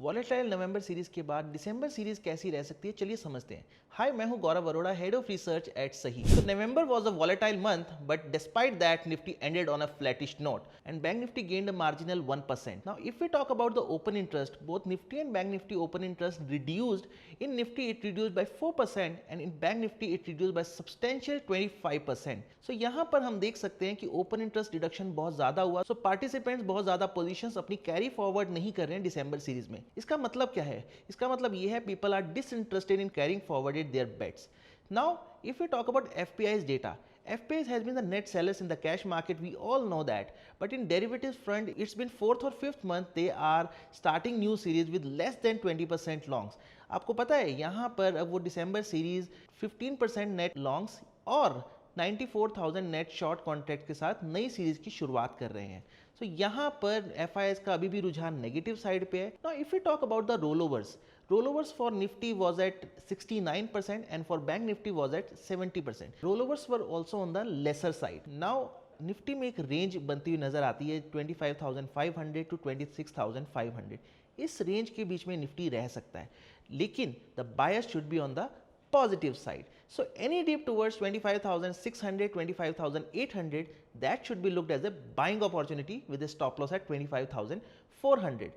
Volatile नवंबर series के बाद दिसंबर series कैसी रह सकती है, चलिए समझते हैं। हाय, मैं हूं Gaurav Arora, head of research at Sahi. तो November was a volatile month, but despite that Nifty ended on a flattish note and Bank Nifty gained a marginal 1%. Now if we talk about the open interest, both Nifty and Bank Nifty open interest reduced. In Nifty it reduced by 4% and in Bank Nifty it reduced by substantial 25%. So यहां पर हम देख सकते हैं कि open interest deduction बहुत ज्यादा हुआ. सो पार्टिसिपेंट्स बहुत ज्यादा पोजीशंस अपनी कैरी फॉरवर्ड नहीं कर रहे हैं दिसंबर सीरीज में. इसका मतलब क्या है? इसका मतलब यह है people are disinterested in carrying forwarded their bets. Now if we talk about FPI's data, FPI's has been the net sellers in the cash market, we all know that, but in derivatives front it's been fourth or fifth month they are starting new series with less than 20% longs. आपको पता है यहाँ पर अब वो दिसंबर series 15% net longs और 94,000 net short contract के साथ नई सीरीज की शुरुआत कर रहे हैं. सो यहाँ पर FIs का अभी भी रुझान नेगेटिव साइड पे है. Now if you talk about the rollovers for Nifty was at 69% and for Bank Nifty was at 70%. Rollovers were also on the lesser side. Now Nifty में एक रेंज बनती हुई नजर आती है 25,500 टू 26,500. इस रेंज के बीच में निफ्टी रह सकता है, लेकिन the bias should be on the positive side. So any dip towards 25,600, 25,800, that should be looked as a buying opportunity with a stop loss at 25,400.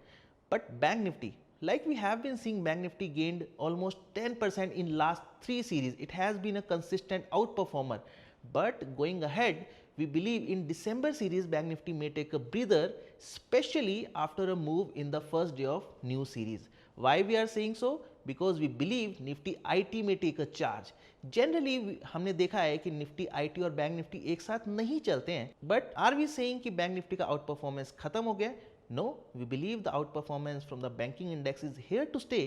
But Bank Nifty, like we have been seeing, Bank Nifty gained almost 10% in last 3 series. It has been a consistent outperformer. But going ahead, we believe in December series Bank Nifty may take a breather, especially after a move in the first day of new series. Why we are saying so? Because we believe Nifty IT may take a charge. Generally हमने देखा है कि Nifty IT और bank Nifty एक साथ नहीं चलते हैं. बट आर वी सेइंग कि बैंक निफ्टी का आउट परफॉर्मेंस खत्म हो गया? No, we believe the outperformance from the banking index is here to stay,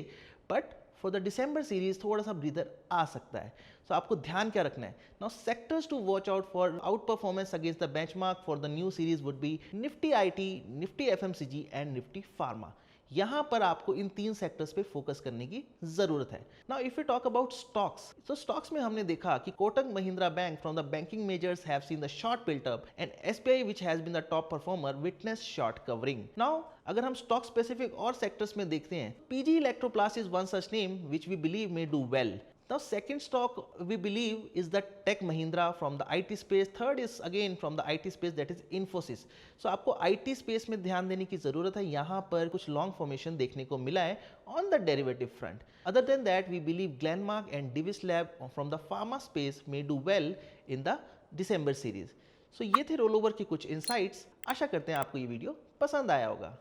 but for the December series थोड़ा सा ब्रीदर आ सकता है. So आपको ध्यान क्या रखना है? Now sectors to watch out for outperformance against the benchmark for the new series would be Nifty IT, Nifty FMCG and Nifty Pharma. यहां पर आपको इन 3 सेक्टर्स पे फोकस करने की जरूरत है. Now if you talk about stocks, तो stocks में हमने देखा कि Kotak Mahindra bank from the banking majors have seen the short built up and SBI which has been the top performer witness short covering. Now अगर हम स्टॉक स्पेसिफिक और sectors में देखते हैं, PG Electroplast is one such name which we believe may do well. Now second stock we believe is the Tech Mahindra from the IT space. Third is again from the IT space, that is Infosys. So आपको IT space में ध्यान देने की ज़रूरत है. यहाँ पर कुछ long formation देखने को मिला है on the derivative front. Other than that, we believe Glenmark and Divis Lab from the pharma space may do well in the December series. So ये थे रोल ओवर की कुछ insights. आशा करते हैं आपको ये वीडियो पसंद आया होगा.